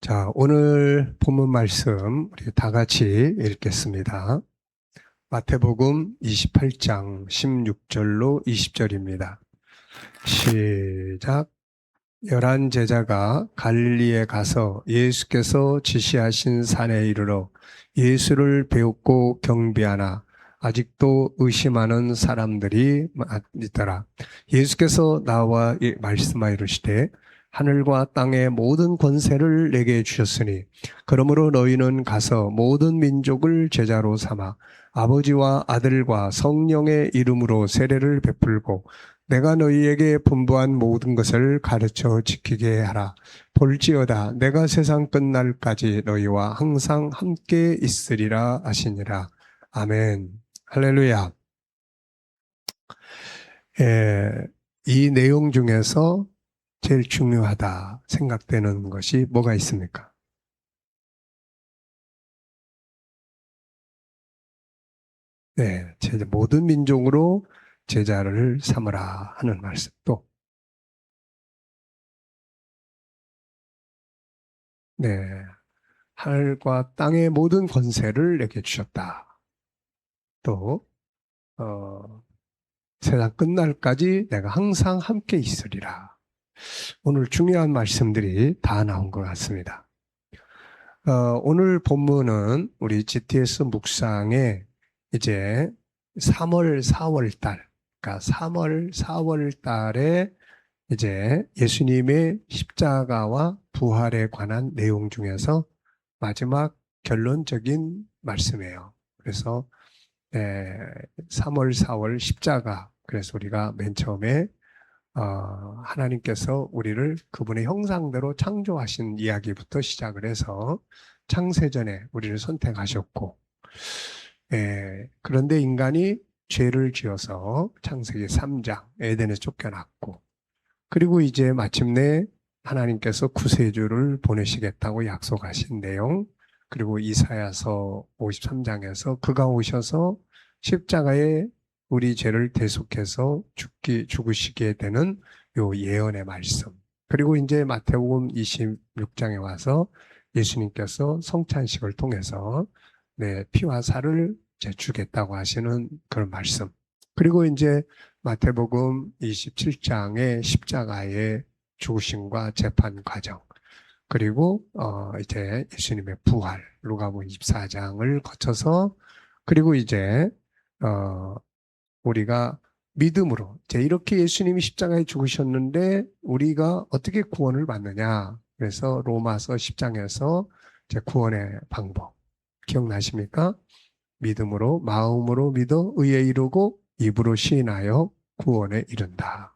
자, 오늘 본문 말씀 우리 다 같이 읽겠습니다. 마태복음 28장 16절로 20절입니다. 시작. 11 제자가 갈릴리에 가서 예수께서 지시하신 산에 이르러 예수를 배웁고 경배하나 아직도 의심하는 사람들이 있더라. 예수께서 나와 말씀하여 이르시되 하늘과 땅의 모든 권세를 내게 주셨으니 그러므로 너희는 가서 모든 민족을 제자로 삼아 아버지와 아들과 성령의 이름으로 세례를 베풀고 내가 너희에게 분부한 모든 것을 가르쳐 지키게 하라. 볼지어다 내가 세상 끝날까지 너희와 항상 함께 있으리라 하시니라. 아멘. 할렐루야. 이 내용 중에서 제일 중요하다 생각되는 것이 뭐가 있습니까? 네, 모든 민족으로 제자를 삼으라 하는 말씀. 또, 네, 하늘과 땅의 모든 권세를 내게 주셨다. 또, 어, 세상 끝날까지 내가 항상 함께 있으리라. 오늘 중요한 말씀들이 다 나온 것 같습니다. 오늘 본문은 우리 GTS 묵상에 이제 3월, 4월 달, 그러니까 3월, 4월 달에 이제 예수님의 십자가와 부활에 관한 내용 중에서 마지막 결론적인 말씀이에요. 그래서 3월, 4월 십자가. 그래서 우리가 맨 처음에 하나님께서 우리를 그분의 형상대로 창조하신 이야기부터 시작을 해서 창세전에 우리를 선택하셨고, 그런데 인간이 죄를 지어서 창세기 3장 에덴에 쫓겨났고, 그리고 이제 마침내 하나님께서 구세주를 보내시겠다고 약속하신 내용, 그리고 이사야서 53장에서 그가 오셔서 십자가에 우리 죄를 대속해서 죽으시게 되는 요 예언의 말씀. 그리고 이제 마태복음 26장에 와서 예수님께서 성찬식을 통해서 피와 살을 이제 주겠다고 하시는 그런 말씀. 그리고 이제 마태복음 27장의 십자가의 죽으심과 재판 과정. 그리고 이제 예수님의 부활, 누가복음 24장을 거쳐서 그리고 이제 우리가 믿음으로 이제 이렇게 예수님이 십자가에 죽으셨는데 우리가 어떻게 구원을 받느냐? 그래서 로마서 10장에서 이제 구원의 방법 기억나십니까? 믿음으로 마음으로 믿어 의에 이르고 입으로 시인하여 구원에 이른다.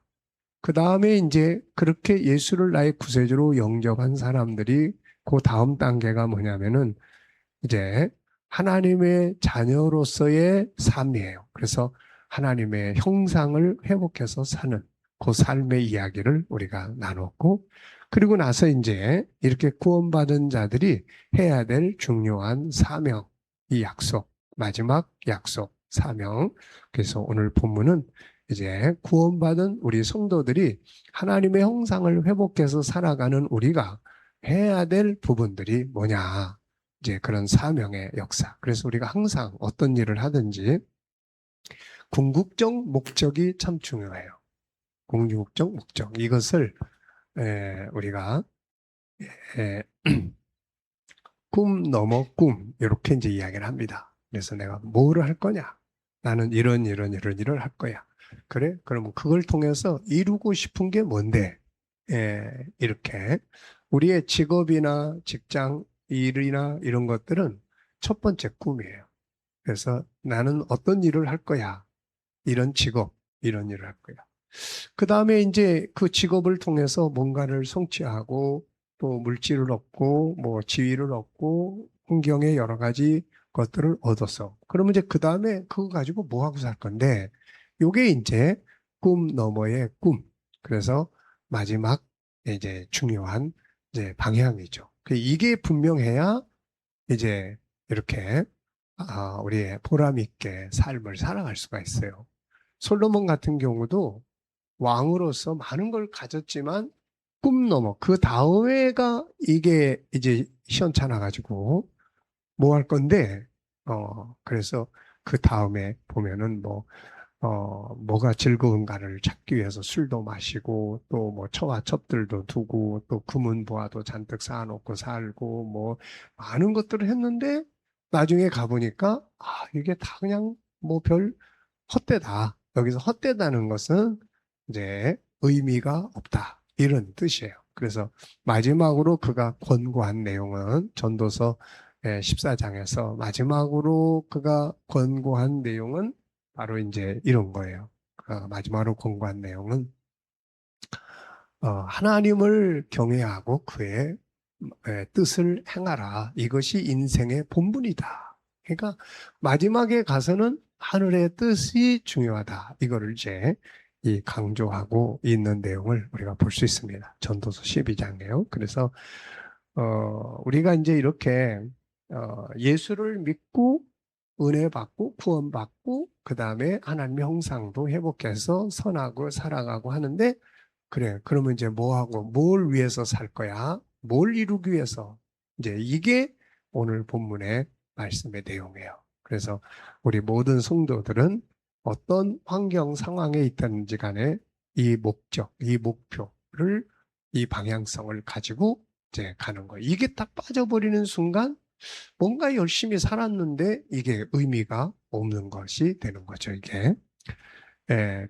그 다음에 이제 그렇게 예수를 나의 구세주로 영접한 사람들이 그 다음 단계가 뭐냐면은 이제 하나님의 자녀로서의 삶이에요. 그래서 하나님의 형상을 회복해서 사는 그 삶의 이야기를 우리가 나눴고, 그리고 나서 이제 이렇게 구원받은 자들이 해야 될 중요한 사명, 이 약속, 마지막 약속, 사명. 그래서 오늘 본문은 이제 구원받은 우리 성도들이 하나님의 형상을 회복해서 살아가는 우리가 해야 될 부분들이 뭐냐. 이제 그런 사명의 역사. 그래서 우리가 항상 어떤 일을 하든지 궁극적 목적이 참 중요해요. 궁극적 목적. 이것을 우리가 에, 꿈 넘어 꿈 이렇게 이제 이야기를 합니다. 그래서 내가 뭐를 할 거냐? 나는 이런 일을 할 거야. 그래? 그러면 그걸 통해서 이루고 싶은 게 뭔데? 이렇게 우리의 직업이나 직장, 일이나 이런 것들은 첫 번째 꿈이에요. 그래서 나는 어떤 일을 할 거야. 이런 직업, 이런 일을 할 거야. 그 다음에 이제 그 직업을 통해서 뭔가를 성취하고 또 물질을 얻고 뭐 지위를 얻고 환경의 여러 가지 것들을 얻어서 그러면 이제 그 다음에 그거 가지고 뭐 하고 살 건데 요게 이제 꿈 너머의 꿈. 그래서 마지막 이제 중요한 이제 방향이죠. 이게 분명해야 이제 이렇게 우리의 보람 있게 삶을 살아갈 수가 있어요. 솔로몬 같은 경우도 왕으로서 많은 걸 가졌지만 꿈 넘어. 그 다음에가 이게 이제 시원찮아 가지고 뭐 할 건데, 그래서 그 다음에 보면은 뭐가 즐거운가를 찾기 위해서 술도 마시고, 또 뭐 처와 첩들도 두고, 또 금은보화도 잔뜩 쌓아놓고 살고, 뭐 많은 것들을 했는데, 나중에 가보니까, 이게 다 그냥 뭐 별 헛되다. 여기서 헛되다는 것은 이제 의미가 없다. 이런 뜻이에요. 그래서 마지막으로 그가 권고한 내용은 전도서 14장에서 마지막으로 그가 권고한 내용은 바로 이제 이런 거예요. 마지막으로 권고한 내용은 하나님을 경외하고 그의 뜻을 행하라. 이것이 인생의 본분이다. 그러니까 마지막에 가서는 하늘의 뜻이 중요하다. 이거를 이제 이 강조하고 있는 내용을 우리가 볼 수 있습니다. 전도서 12장이에요. 그래서 우리가 이제 이렇게 예수를 믿고 은혜 받고 구원 받고 그 다음에 하나님의 형상도 회복해서 선하고 살아가고 하는데 그래. 그러면 이제 뭐 하고 뭘 위해서 살 거야? 뭘 이루기 위해서? 이제 이게 오늘 본문의 말씀의 내용이에요. 그래서 우리 모든 성도들은 어떤 환경 상황에 있든지 간에 이 목적, 이 목표를 이 방향성을 가지고 이제 가는 거예요. 이게 딱 빠져버리는 순간 뭔가 열심히 살았는데 이게 의미가 없는 것이 되는 거죠, 이게.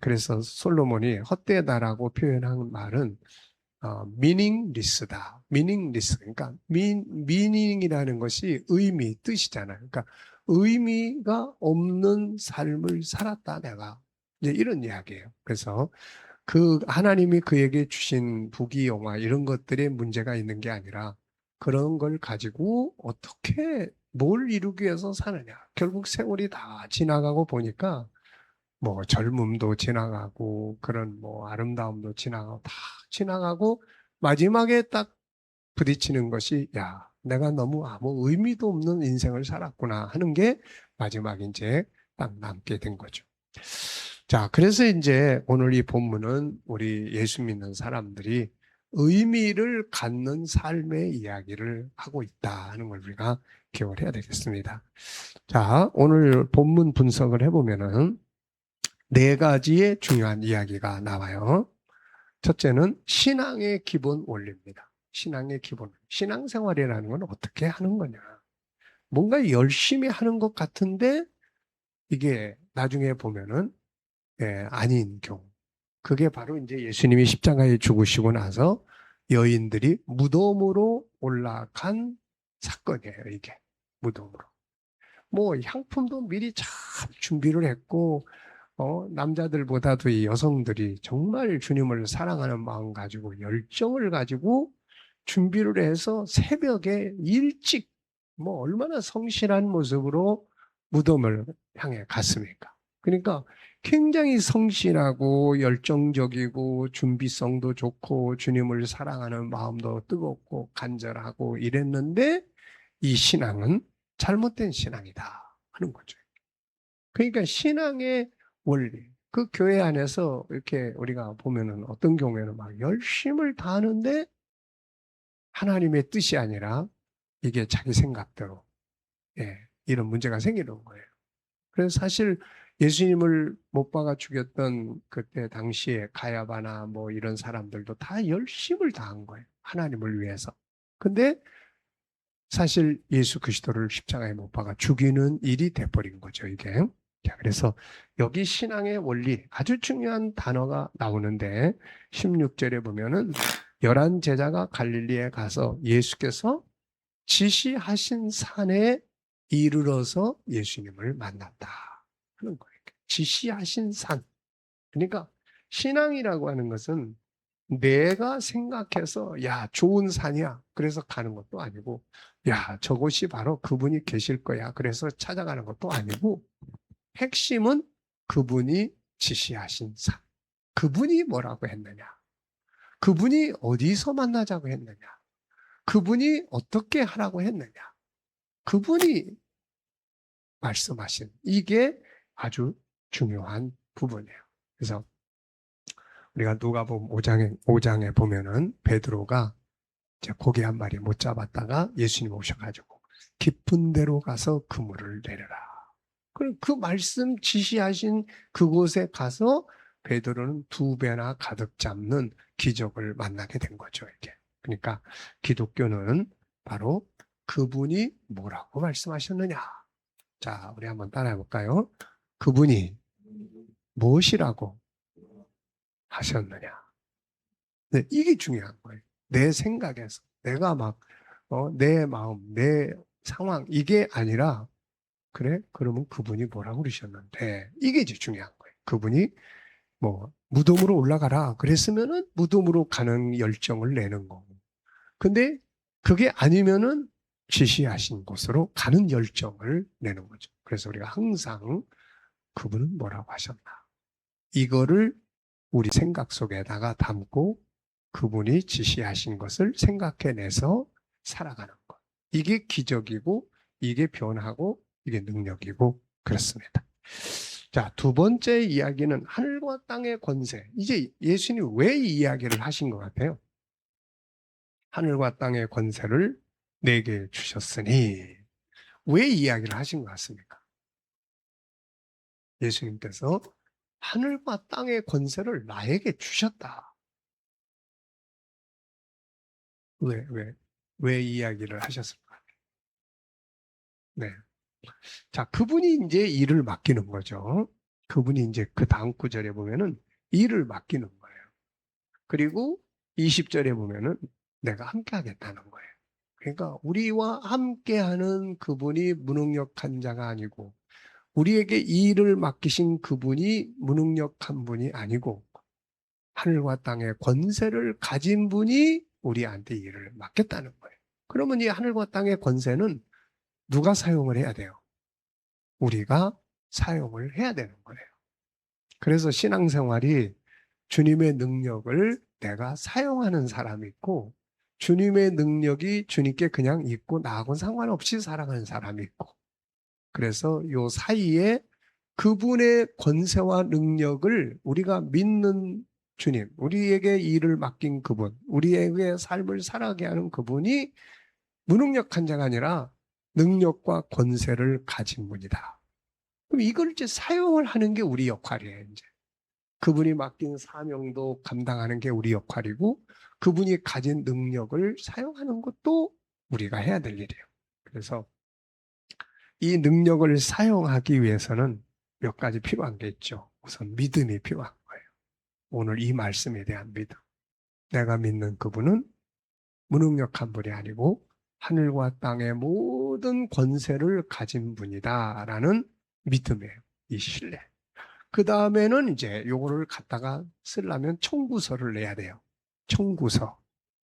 그래서 솔로몬이 헛되다라고 표현한 말은 meaningless다. meaningless. 그러니까 meaning이라는 것이 의미, 뜻이잖아요. 그러니까 의미가 없는 삶을 살았다 내가. 이제 이런 이야기예요. 그래서 그 하나님이 그에게 주신 부귀영화 이런 것들에 문제가 있는 게 아니라 그런 걸 가지고 어떻게 뭘 이루기 위해서 사느냐. 결국 세월이 다 지나가고 보니까 뭐 젊음도 지나가고 그런 뭐 아름다움도 지나가고 다 지나가고 마지막에 딱 부딪히는 것이 야, 내가 너무 아무 의미도 없는 인생을 살았구나 하는 게 마지막 이제 딱 남게 된 거죠. 자, 그래서 이제 오늘 이 본문은 우리 예수 믿는 사람들이 의미를 갖는 삶의 이야기를 하고 있다 하는 걸 우리가 기억을 해야 되겠습니다. 자, 오늘 본문 분석을 해보면은 네 가지의 중요한 이야기가 나와요. 첫째는 신앙의 기본 원리입니다. 신앙의 기본. 신앙생활이라는 건 어떻게 하는 거냐. 뭔가 열심히 하는 것 같은데 이게 나중에 보면은 아닌 경우. 그게 바로 이제 예수님이 십자가에 죽으시고 나서 여인들이 무덤으로 올라간 사건이에요, 이게. 무덤으로. 뭐 향품도 미리 잘 준비를 했고 남자들보다도 이 여성들이 정말 주님을 사랑하는 마음 가지고 열정을 가지고 준비를 해서 새벽에 일찍 뭐 얼마나 성실한 모습으로 무덤을 향해 갔습니까? 그러니까 굉장히 성실하고 열정적이고 준비성도 좋고 주님을 사랑하는 마음도 뜨겁고 간절하고 이랬는데 이 신앙은 잘못된 신앙이다 하는 거죠. 그러니까 신앙의 원리. 그 교회 안에서 이렇게 우리가 보면은 어떤 경우에는 막 열심을 다하는데 하나님의 뜻이 아니라 이게 자기 생각대로 이런 문제가 생기는 거예요. 그래서 사실 예수님을 못 박아 죽였던 그때 당시에 가야바나 뭐 이런 사람들도 다 열심을 다한 거예요. 하나님을 위해서. 근데 사실 예수 그리스도를 십자가에 못 박아 죽이는 일이 돼버린 거죠, 이게. 자, 그래서 여기 신앙의 원리 아주 중요한 단어가 나오는데 16절에 보면은 11 제자가 갈릴리에 가서 예수께서 지시하신 산에 이르러서 예수님을 만났다 하는 거예요. 지시하신 산. 그러니까 신앙이라고 하는 것은 내가 생각해서 야 좋은 산이야 그래서 가는 것도 아니고 야 저곳이 바로 그분이 계실 거야 그래서 찾아가는 것도 아니고 핵심은 그분이 지시하신 산. 그분이 뭐라고 했느냐? 그분이 어디서 만나자고 했느냐? 그분이 어떻게 하라고 했느냐? 그분이 말씀하신 이게 아주 중요한 부분이에요. 그래서 우리가 누가복음 5장에 보면은 베드로가 이제 고기 한 마리 못 잡았다가 예수님 오셔가지고 깊은 데로 가서 그물을 내려라. 그 말씀 지시하신 그곳에 가서 베드로는 2배나 가득 잡는 기적을 만나게 된 거죠, 이게. 그러니까 기독교는 바로 그분이 뭐라고 말씀하셨느냐. 자, 우리 한번 따라해 볼까요? 그분이 무엇이라고 하셨느냐. 네, 이게 중요한 거예요. 내 생각에서 내가 막 내 마음, 내 상황 이게 아니라 그래? 그러면 그분이 뭐라고 그러셨는데 이게 이제 중요한 거예요. 그분이 뭐 무덤으로 올라가라 그랬으면은 무덤으로 가는 열정을 내는 거고. 근데 그게 아니면은 지시하신 곳으로 가는 열정을 내는 거죠. 그래서 우리가 항상 그분은 뭐라고 하셨나. 이거를 우리 생각 속에다가 담고 그분이 지시하신 것을 생각해내서 살아가는 것. 이게 기적이고 이게 변하고 이게 능력이고 그렇습니다. 자, 2번째 이야기는 하늘과 땅의 권세. 이제 예수님이 왜 이 이야기를 하신 것 같아요? 하늘과 땅의 권세를 내게 주셨으니 왜 이야기를 하신 것 같습니까? 예수님께서 하늘과 땅의 권세를 나에게 주셨다. 왜 이야기를 하셨을까? 네. 자, 그분이 이제 일을 맡기는 거죠. 그분이 이제 그 다음 구절에 보면은 일을 맡기는 거예요. 그리고 20절에 보면은 내가 함께 하겠다는 거예요. 그러니까 우리와 함께하는 그분이 무능력한 자가 아니고 우리에게 이 일을 맡기신 그분이 무능력한 분이 아니고 하늘과 땅의 권세를 가진 분이 우리한테 일을 맡겼다는 거예요. 그러면 이 하늘과 땅의 권세는 누가 사용을 해야 돼요? 우리가 사용을 해야 되는 거예요. 그래서 신앙생활이 주님의 능력을 내가 사용하는 사람이 있고 주님의 능력이 주님께 그냥 있고 나하고는 상관없이 살아가는 사람이 있고 그래서 요 사이에 그분의 권세와 능력을 우리가 믿는 주님, 우리에게 일을 맡긴 그분, 우리에게 삶을 살아가게 하는 그분이 무능력한 자가 아니라 능력과 권세를 가진 분이다. 그럼 이걸 이제 사용을 하는 게 우리 역할이에요, 이제. 그분이 맡긴 사명도 감당하는 게 우리 역할이고, 그분이 가진 능력을 사용하는 것도 우리가 해야 될 일이에요. 그래서 이 능력을 사용하기 위해서는 몇 가지 필요한 게 있죠. 우선 믿음이 필요한 거예요. 오늘 이 말씀에 대한 믿음. 내가 믿는 그분은 무능력한 분이 아니고 하늘과 땅의 모든 권세를 가진 분이다라는 믿음이에요. 이 신뢰. 그 다음에는 이제 요거를 갖다가 쓰려면 청구서를 내야 돼요. 청구서.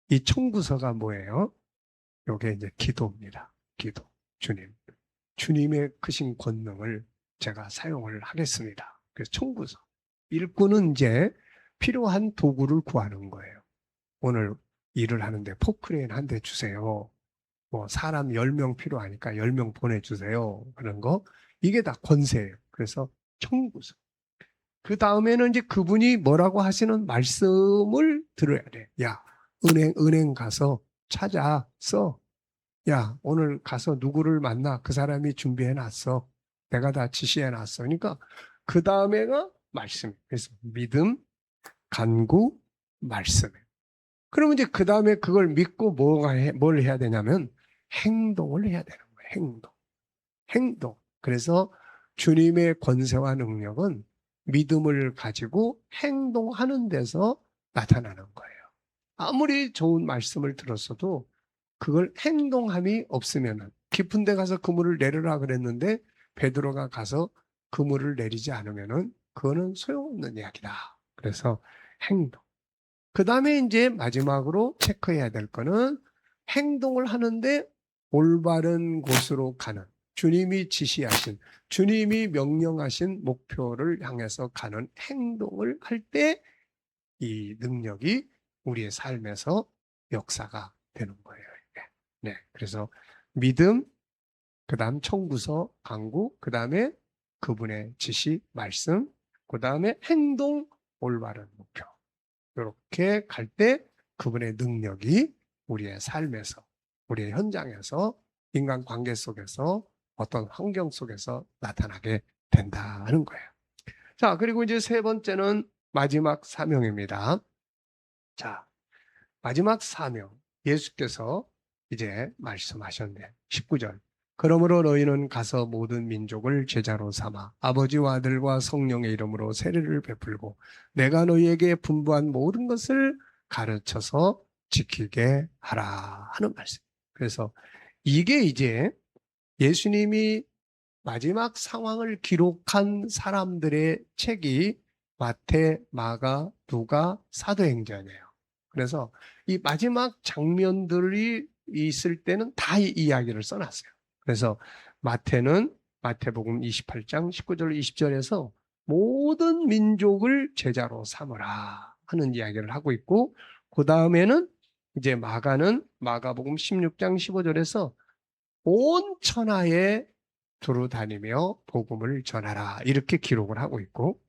이 청구서가 뭐예요? 요게 이제 기도입니다. 기도. 주님의 크신 권능을 제가 사용을 하겠습니다. 그래서 청구서. 일꾼은 이제 필요한 도구를 구하는 거예요. 오늘 일을 하는데 포크레인 한 대 주세요. 뭐 사람 10명 필요하니까 10명 보내주세요. 그런 거. 이게 다 권세예요. 그래서 청구서. 그 다음에는 이제 그분이 뭐라고 하시는 말씀을 들어야 돼. 야, 은행 가서 찾아 써. 야, 오늘 가서 누구를 만나? 그 사람이 준비해 놨어. 내가 다 지시해 놨어. 그러니까 그 다음에가 말씀. 그래서 믿음, 간구, 말씀. 그러면 이제 그 다음에 그걸 믿고 뭘 해야 되냐면 행동을 해야 되는 거예요. 행동. 그래서 주님의 권세와 능력은 믿음을 가지고 행동하는 데서 나타나는 거예요. 아무리 좋은 말씀을 들었어도 그걸 행동함이 없으면 깊은 데 가서 그물을 내려라 그랬는데 베드로가 가서 그물을 내리지 않으면은 그거는 소용없는 이야기다. 그래서 행동. 그 다음에 이제 마지막으로 체크해야 될 거는 행동을 하는데 올바른 곳으로 가는 주님이 지시하신 주님이 명령하신 목표를 향해서 가는 행동을 할 때 이 능력이 우리의 삶에서 역사가 되는 거예요. 네, 그래서 믿음, 그 다음 청구서, 강구, 그 다음에 그분의 지시, 말씀, 그 다음에 행동, 올바른 목표. 이렇게 갈 때 그분의 능력이 우리의 삶에서, 우리의 현장에서, 인간관계 속에서, 어떤 환경 속에서 나타나게 된다는 거예요. 자, 그리고 이제 세 번째는 마지막 사명입니다. 자, 마지막 사명. 예수께서 이제 말씀하셨네. 19절. 그러므로 너희는 가서 모든 민족을 제자로 삼아 아버지와 아들과 성령의 이름으로 세례를 베풀고 내가 너희에게 분부한 모든 것을 가르쳐서 지키게 하라 하는 말씀. 그래서 이게 이제 예수님이 마지막 상황을 기록한 사람들의 책이 마태, 마가, 누가, 사도행전이에요. 그래서 이 마지막 장면들이 있을 때는 다 이 이야기를 써놨어요. 그래서 마태는 마태복음 28장 19절 20절에서 모든 민족을 제자로 삼으라 하는 이야기를 하고 있고, 그 다음에는 이제 마가는 마가복음 16장 15절에서 온 천하에 두루 다니며 복음을 전하라 이렇게 기록을 하고 있고,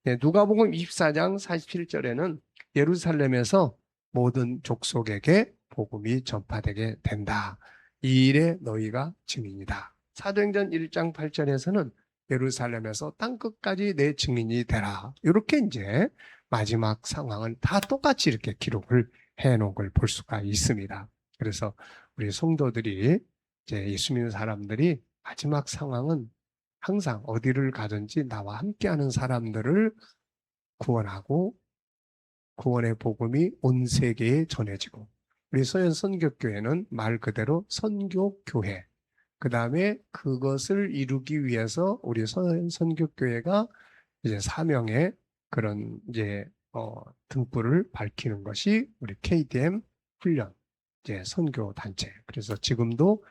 누가복음 24장 47절에는 예루살렘에서 모든 족속에게 복음이 전파되게 된다. 이 일에 너희가 증인이다. 사도행전 1장 8절에서는 예루살렘에서 땅끝까지 내 증인이 되라. 이렇게 이제 마지막 상황은 다 똑같이 이렇게 기록을 해놓은 걸 볼 수가 있습니다. 그래서 우리 성도들이 이제 예수 믿는 사람들이 마지막 상황은 항상 어디를 가든지 나와 함께하는 사람들을 구원하고 구원의 복음이 온 세계에 전해지고, 우리 서현 선교교회는 말 그대로 선교교회, 그 다음에 그것을 이루기 위해서 우리 서현 선교교회가 이제 사명의 그런 이제 등불을 밝히는 것이 우리 KDM 훈련 이제 선교 단체. 그래서 지금도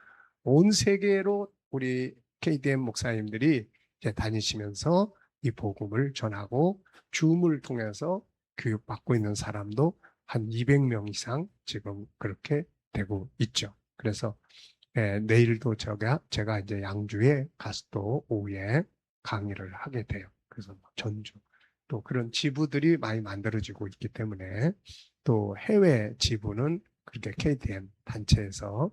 온 세계로 우리 KDM 목사님들이 이제 다니시면서 이 복음을 전하고, 줌을 통해서 교육받고 있는 사람도 한 200명 이상 지금 그렇게 되고 있죠. 그래서 내일도 제가 이제 양주에 가서 또 오후에 강의를 하게 돼요. 그래서 전주 또 그런 지부들이 많이 만들어지고 있기 때문에, 또 해외 지부는 그렇게 KDM 단체에서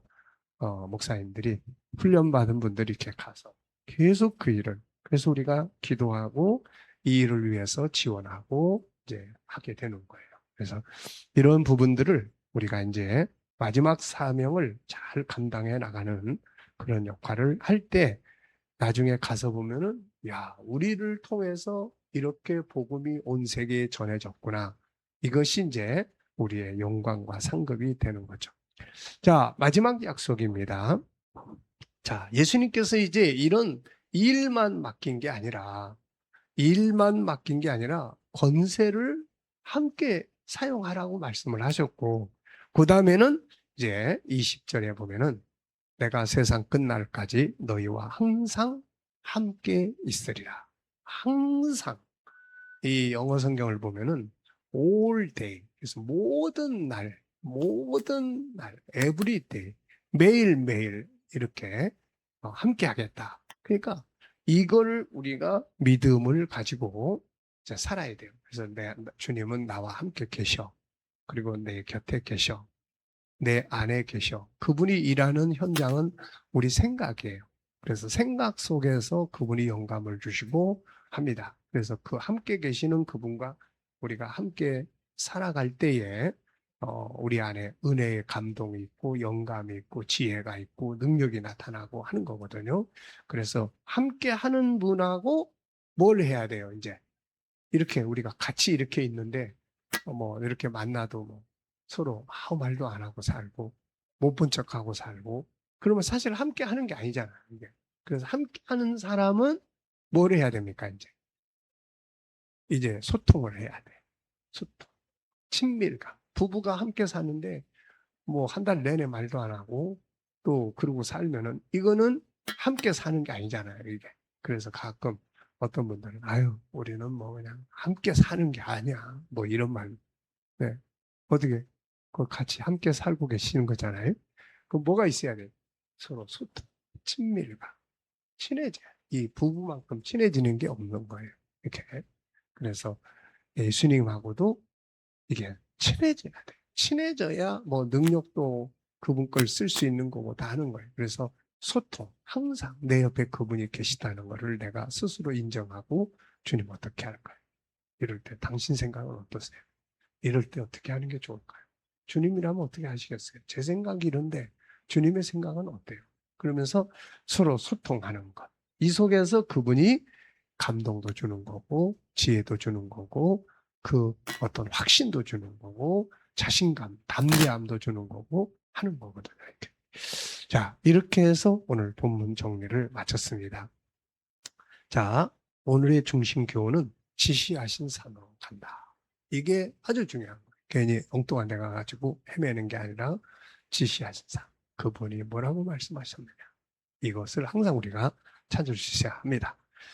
목사님들이 훈련받은 분들이 이렇게 가서 계속 그 일을, 그래서 우리가 기도하고 이 일을 위해서 지원하고 이제 하게 되는 거예요. 그래서 이런 부분들을 우리가 이제 마지막 사명을 잘 감당해 나가는 그런 역할을 할 때 나중에 가서 보면은, 야, 우리를 통해서 이렇게 복음이 온 세계에 전해졌구나. 이것이 이제 우리의 영광과 상급이 되는 거죠. 자, 마지막 약속입니다. 자, 예수님께서 이제 이런 일만 맡긴 게 아니라, 권세를 함께 사용하라고 말씀을 하셨고, 그 다음에는 이제 20절에 보면은 내가 세상 끝날까지 너희와 항상 함께 있으리라. 항상. 이 영어 성경을 보면은 all day. 그래서 모든 날, every day, 매일매일 이렇게 함께 하겠다. 그러니까 이걸 우리가 믿음을 가지고 이제 살아야 돼요. 그래서 주님은 나와 함께 계셔. 그리고 내 곁에 계셔. 내 안에 계셔. 그분이 일하는 현장은 우리 생각이에요. 그래서 생각 속에서 그분이 영감을 주시고 합니다. 그래서 그 함께 계시는 그분과 우리가 함께 살아갈 때에 우리 안에 은혜의 감동이 있고 영감이 있고 지혜가 있고 능력이 나타나고 하는 거거든요. 그래서 함께 하는 분하고 뭘 해야 돼요, 이제. 이렇게 우리가 같이 이렇게 있는데 뭐 이렇게 만나도 뭐 서로 아무 말도 안 하고 살고 못 본 척하고 살고, 그러면 사실 함께 하는 게 아니잖아요, 이게. 그래서 함께 하는 사람은 뭘 해야 됩니까, 이제 소통을 해야 돼. 소통, 친밀감. 부부가 함께 사는데 뭐 한 달 내내 말도 안 하고 또 그러고 살면은 이거는 함께 사는 게 아니잖아요, 이게. 그래서 가끔 어떤 분들은 아유, 우리는 뭐 그냥 함께 사는 게 아니야, 뭐 이런 말. 네. 어떻게 그 같이 함께 살고 계시는 거잖아요. 그럼 뭐가 있어야 돼요? 서로 소통, 친밀감, 친해져야. 이 부부만큼 친해지는 게 없는 거예요. 이렇게. 그래서 예수님하고도 이게 친해져야 돼. 친해져야 뭐 능력도 그분 걸 쓸 수 있는 거고 다 하는 거예요. 그래서 소통, 항상 내 옆에 그분이 계시다는 것을 내가 스스로 인정하고 주님 어떻게 할까요? 이럴 때 당신 생각은 어떠세요? 이럴 때 어떻게 하는 게 좋을까요? 주님이라면 어떻게 하시겠어요? 제 생각이 이런데 주님의 생각은 어때요? 그러면서 서로 소통하는 것. 이 속에서 그분이 감동도 주는 거고 지혜도 주는 거고 그 어떤 확신도 주는 거고 자신감, 담대함도 주는 거고 하는 거거든요. 이렇게. 자, 이렇게 해서 오늘 본문 정리를 마쳤습니다. 자, 오늘의 중심 교훈은 지시하신 산으로 간다. 이게 아주 중요한 거예요. 괜히 엉뚱한 데 가가지고 헤매는 게 아니라 지시하신 산. 그분이 뭐라고 말씀하셨느냐. 이것을 항상 우리가 찾을 수 있어야 합니다.